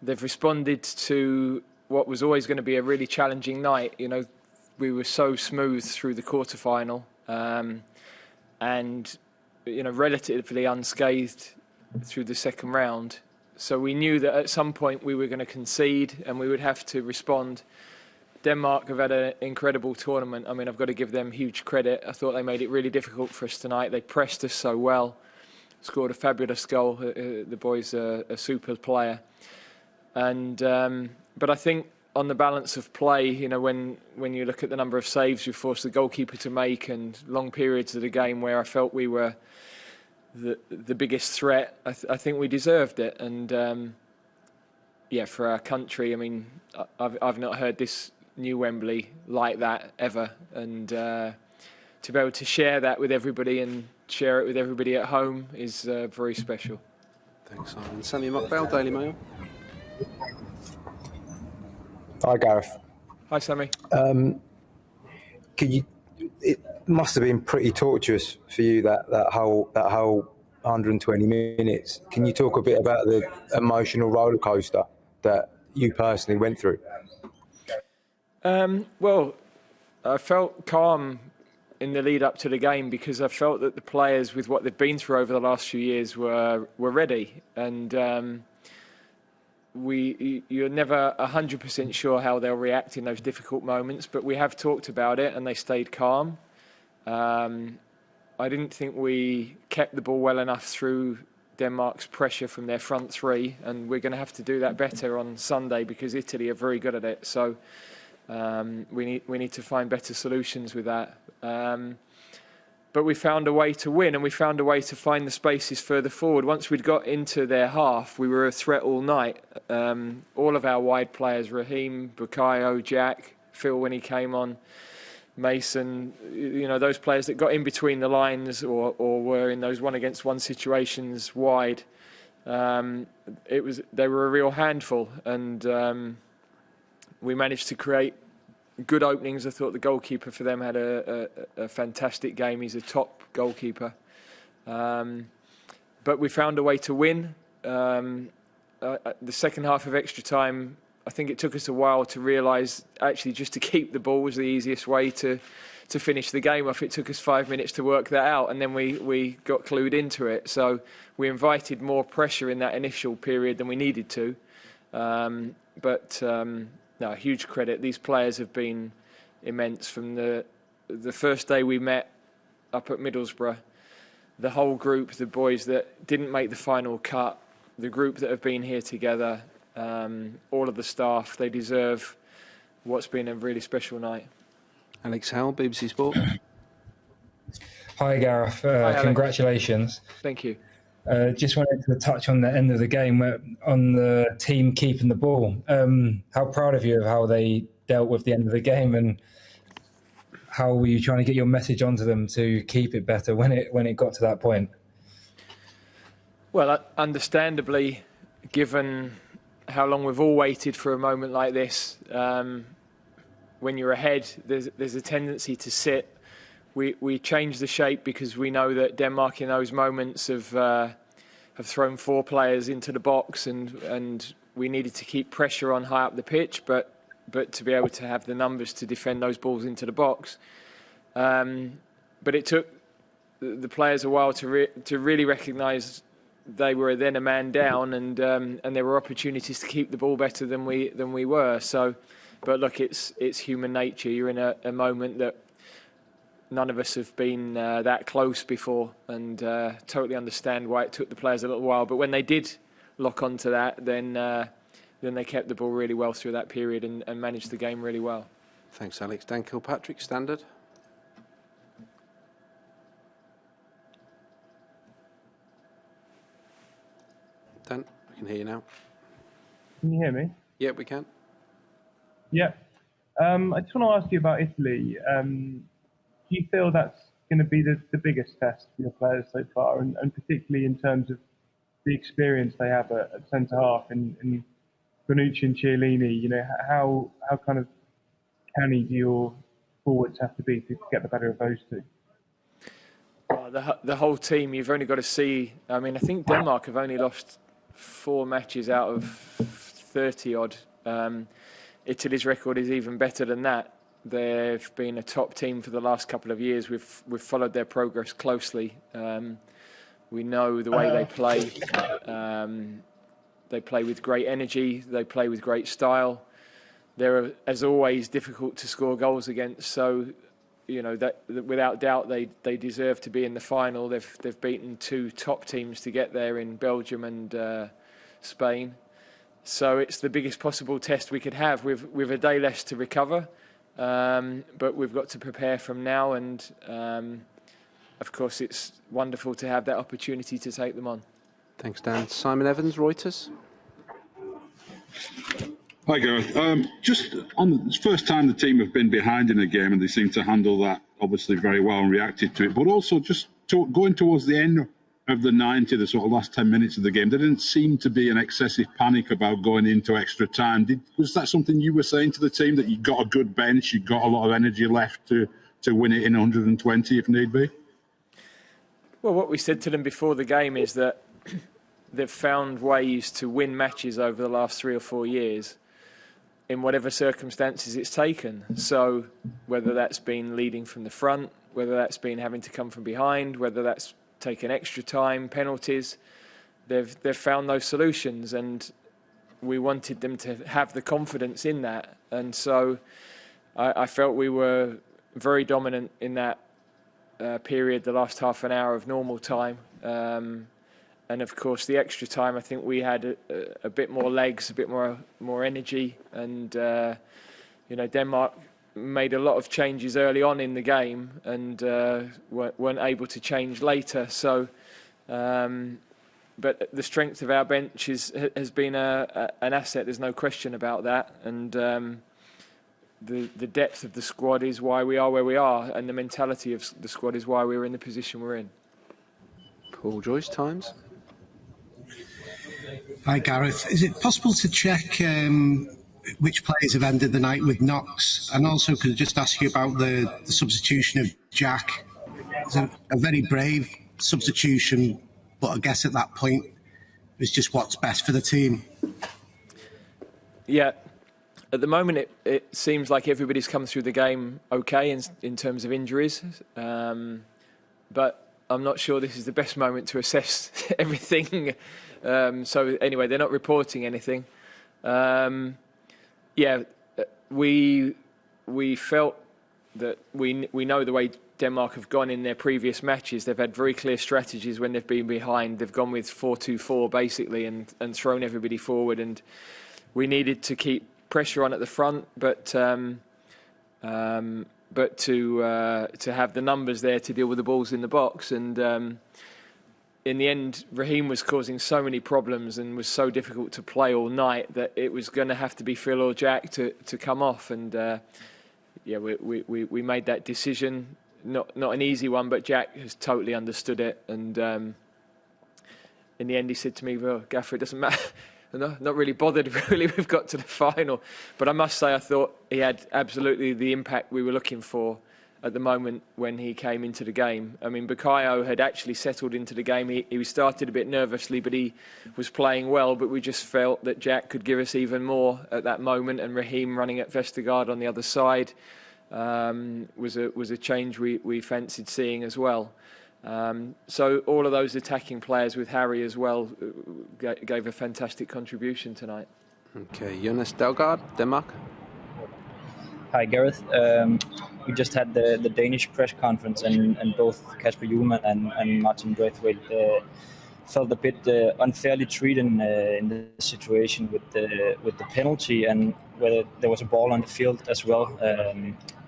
they've responded to what was always going to be a really challenging night. You know, we were so smooth through the quarterfinal, and you know, relatively unscathed through the second round. So we knew that at some point we were going to concede and we would have to respond. Denmark have had an incredible tournament. I mean, I've got to give them huge credit. I thought they made it really difficult for us tonight. They pressed us so well, scored a fabulous goal. The boy's a super player. And but I think on the balance of play, you know, when you look at the number of saves we forced the goalkeeper to make and long periods of the game where I felt we were the biggest threat, I think we deserved it. And yeah, for our country, I mean, I've not heard this new Wembley like that ever, and to be able to share that with everybody and share it with everybody at home is very special. Thanks, Simon. Sammy Mockbell, Daily Mail. Hi, Gareth. Hi, Sammy. It must have been pretty torturous for you that whole 120 minutes. Can you talk a bit about the emotional roller coaster that you personally went through? Well, I felt calm in the lead up to the game because I felt that the players, with what they've been through over the last few years, were ready. And you're never 100% sure how they'll react in those difficult moments, but we have talked about it and they stayed calm. I didn't think we kept the ball well enough through Denmark's pressure from their front three, and we're going to have to do that better on Sunday because Italy are very good at it. So we need to find better solutions with that. But we found a way to win, and we found a way to find the spaces further forward. Once we'd got into their half, we were a threat all night. All of our wide players, Raheem, Bukayo, Jack, Phil when he came on, Mason, you know, those players that got in between the lines or were in those one-against-one situations wide, they were a real handful, and we managed to create good openings. I thought the goalkeeper for them had a fantastic game. He's a top goalkeeper. But we found a way to win. The second half of extra time, I think it took us a while to realise actually just to keep the ball was the easiest way to finish the game off. It took us 5 minutes to work that out, and then we got clued into it. So we invited more pressure in that initial period than we needed to. No, huge credit. These players have been immense from the first day we met up at Middlesbrough. The whole group, the boys that didn't make the final cut, the group that have been here together, all of the staff, they deserve what's been a really special night. Alex Howell, BBC Sport. Hi, Gareth. Hi, congratulations. Thank you. Just wanted to touch on the end of the game, on the team keeping the ball. How proud of you of how they dealt with the end of the game, and how were you trying to get your message onto them to keep it better when it got to that point? Well, understandably, given how long we've all waited for a moment like this, when you're ahead, there's a tendency to sit. We changed the shape because we know that Denmark in those moments have thrown 4 players into the box, and we needed to keep pressure on high up the pitch, but to be able to have the numbers to defend those balls into the box. But it took the players a while to really recognise they were then a man down, and there were opportunities to keep the ball better than we were. So, but look, it's human nature. You're in a moment that none of us have been that close before, and totally understand why it took the players a little while. But when they did lock onto that, then they kept the ball really well through that period and managed the game really well. Thanks, Alex. Dan Kilpatrick, Standard. Dan, we can hear you now. Can you hear me? Yeah, we can. Yeah. I just want to ask you about Italy. Do you feel that's going to be the biggest test for your players so far, and particularly in terms of the experience they have at centre half and Bonucci and Chiellini? You know, how kind of canny do your forwards have to be to get the better of those two? Well, the whole team, you've only got to see. I mean, I think Denmark have only lost 4 matches out of 30 odd. Italy's record is even better than that. They've been a top team for the last couple of years. We've followed their progress closely. We know the way they play. They play with great energy. They play with great style. They're, as always, difficult to score goals against. So, you know, that without doubt, they deserve to be in the final. They've beaten two top teams to get there in Belgium and Spain. So it's the biggest possible test we could have with a day less to recover. But we've got to prepare from now, and of course it's wonderful to have that opportunity to take them on. Thanks, Dan. Simon Evans, Reuters. Hi, Gareth. Just on the first time the team have been behind in a game, and they seem to handle that obviously very well and reacted to it. But also just going towards the end of the 90, the sort of last 10 minutes of the game, there didn't seem to be an excessive panic about going into extra time. Was that something you were saying to the team, that you got a good bench, you got a lot of energy left to win it in 120 if need be? Well, what we said to them before the game is that they've found ways to win matches over the last 3 or 4 years in whatever circumstances it's taken. So whether that's been leading from the front, whether that's been having to come from behind, whether that's taken extra time, penalties, they've found those solutions, and we wanted them to have the confidence in that. And so I felt we were very dominant in that period, the last half an hour of normal time. And of course, the extra time, I think we had a bit more legs, a bit more energy, and you know, Denmark made a lot of changes early on in the game and weren't able to change later. So, but the strength of our bench has been an asset. There's no question about that. And the depth of the squad is why we are where we are, and the mentality of the squad is why we're in the position we're in. Paul Joyce, Times. Hi, Gareth. Is it possible to check which players have ended the night with knocks? And also, could I just ask you about the substitution of Jack? It's a very brave substitution, but I guess at that point, it's just what's best for the team. Yeah. At the moment, it seems like everybody's come through the game okay in terms of injuries. But I'm not sure this is the best moment to assess everything. So anyway, they're not reporting anything. Yeah, we felt that we know the way Denmark have gone in their previous matches. They've had very clear strategies when they've been behind. They've gone with 4-2-4 basically and thrown everybody forward. And we needed to keep pressure on at the front, but to have the numbers there to deal with the balls in the box. And in the end, Raheem was causing so many problems and was so difficult to play all night that it was going to have to be Phil or Jack to come off. And yeah, we made that decision. Not an easy one, but Jack has totally understood it. And in the end, he said to me, "Well, Gaffer, it doesn't matter." Not really bothered, really. We've got to the final. But I must say, I thought he had absolutely the impact we were looking for at the moment when he came into the game. I mean, Bukayo had actually settled into the game. He started a bit nervously, but he was playing well. But we just felt that Jack could give us even more at that moment. And Raheem running at Vestergaard on the other side was a change we fancied seeing as well. So all of those attacking players with Harry as well gave a fantastic contribution tonight. Okay, Jonas Dalgaard, Denmark. Hi, Gareth. We just had the Danish press conference, and both Kasper Hjulmand and Martin Braithwaite felt a bit unfairly treated in the situation with the penalty, and whether there was a ball on the field as well.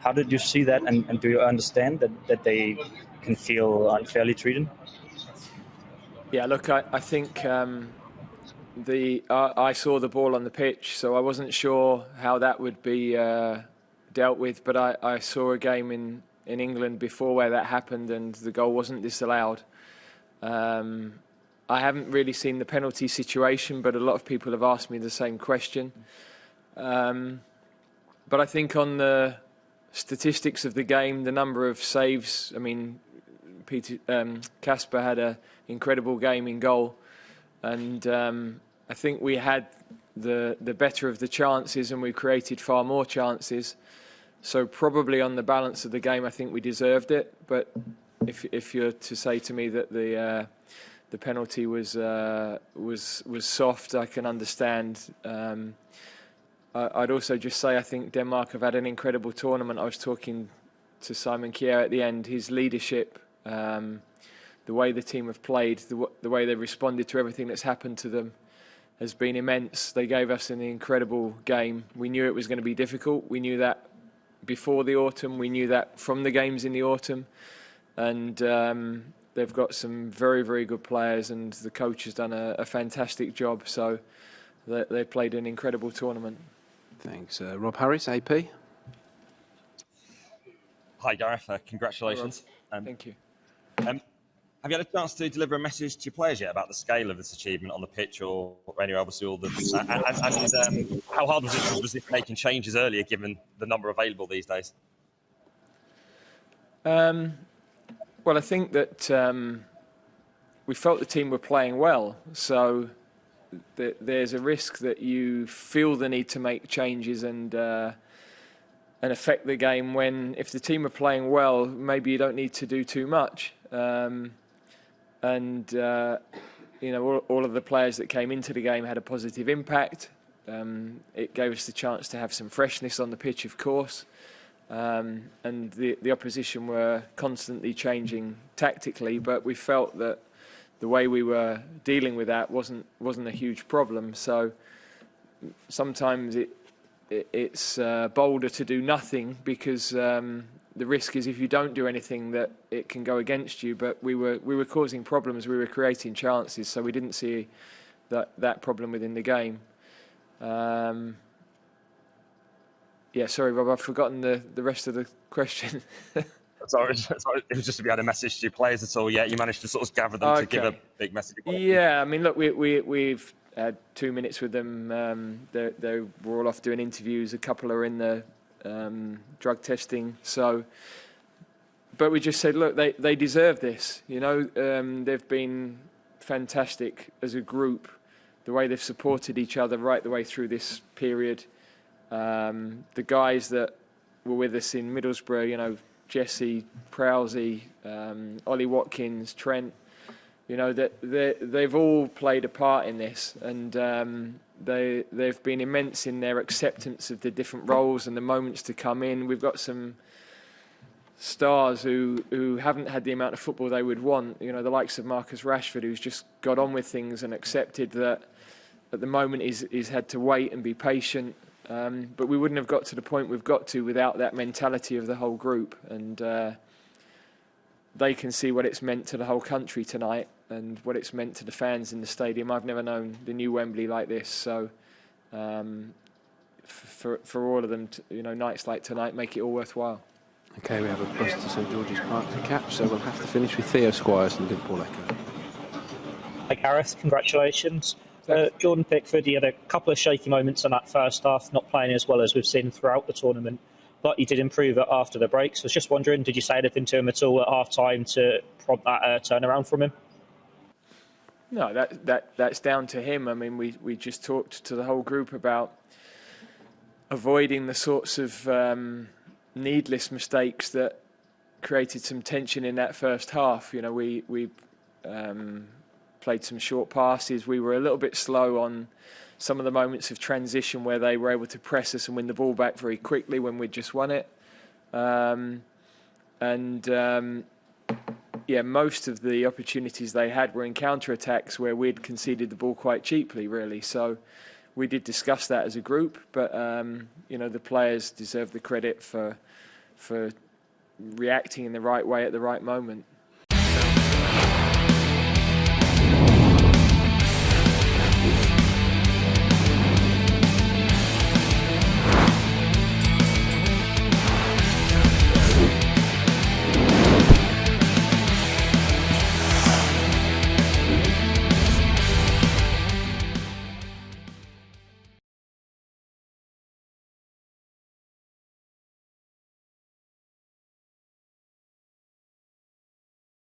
How did you see that, and do you understand that they can feel unfairly treated? Yeah, look, I think I saw the ball on the pitch, so I wasn't sure how that would be dealt with. But I saw a game in England before where that happened, and the goal wasn't disallowed. I haven't really seen the penalty situation, but a lot of people have asked me the same question. But I think on the statistics of the game, the number of saves, I mean, Kasper had an incredible game in goal, and I think we had the better of the chances, and we created far more chances. So probably on the balance of the game, I think we deserved it. But if you're to say to me that the penalty was soft, I can understand. I'd also just say I think Denmark have had an incredible tournament. I was talking to Simon Kjaer at the end. His leadership, the way the team have played, the way they've responded to everything that's happened to them has been immense. They gave us an incredible game. We knew it was going to be difficult. We knew that before the autumn. We knew that from the games in the autumn. And they've got some very, very good players, and the coach has done a fantastic job. So they played an incredible tournament. Thanks. Rob Harris, AP. Hi, Gareth. Congratulations. Thank you. Have you had a chance to deliver a message to your players yet about the scale of this achievement on the pitch or anywhere, obviously, all the and how hard was it making changes earlier, given the number available these days? Well, I think that we felt the team were playing well, so there's a risk that you feel the need to make changes and affect the game when, if the team are playing well, maybe you don't need to do too much. All of the players that came into the game had a positive impact. It gave us the chance to have some freshness on the pitch, of course. And the opposition were constantly changing tactically, but we felt that the way we were dealing with that wasn't a huge problem. So sometimes it's bolder to do nothing, because the risk is if you don't do anything that it can go against you. But we were causing problems, we were creating chances, so we didn't see that problem within the game. Sorry, Rob, I've forgotten the rest of the question. Sorry, it was just if you had a message to your players at all. Yeah, you managed to sort of gather them to give a big message. Yeah, I mean, look, we've had 2 minutes with them. They were all off doing interviews. A couple are in the drug testing. But we just said, look, they deserve this. They've been fantastic as a group. The way they've supported each other right the way through this period. The guys that were with us in Middlesbrough, Jesse, Prowse, Ollie Watkins, Trent, they've all played a part in this, and they've been immense in their acceptance of the different roles and the moments to come in. We've got some stars who haven't had the amount of football they would want, the likes of Marcus Rashford, who's just got on with things and accepted that at the moment he's had to wait and be patient. But we wouldn't have got to the point we've got to without that mentality of the whole group. And they can see what it's meant to the whole country tonight and what it's meant to the fans in the stadium. I've never known the new Wembley like this. So for all of them, nights like tonight make it all worthwhile. OK, we have a bus to St George's Park to catch, so we'll have to finish with Theo Squires and Paul Echo. Hi, Gareth. Congratulations. Jordan Pickford, he had a couple of shaky moments in that first half, not playing as well as we've seen throughout the tournament, but he did improve it after the break. So I was just wondering, did you say anything to him at all at half-time to prompt that turnaround from him? No, that's down to him. I mean, we just talked to the whole group about avoiding the sorts of needless mistakes that created some tension in that first half. We played some short passes. We were a little bit slow on some of the moments of transition where they were able to press us and win the ball back very quickly when we'd just won it. Most of the opportunities they had were in counter-attacks where we'd conceded the ball quite cheaply, really. So we did discuss that as a group, but the players deserve the credit for reacting in the right way at the right moment.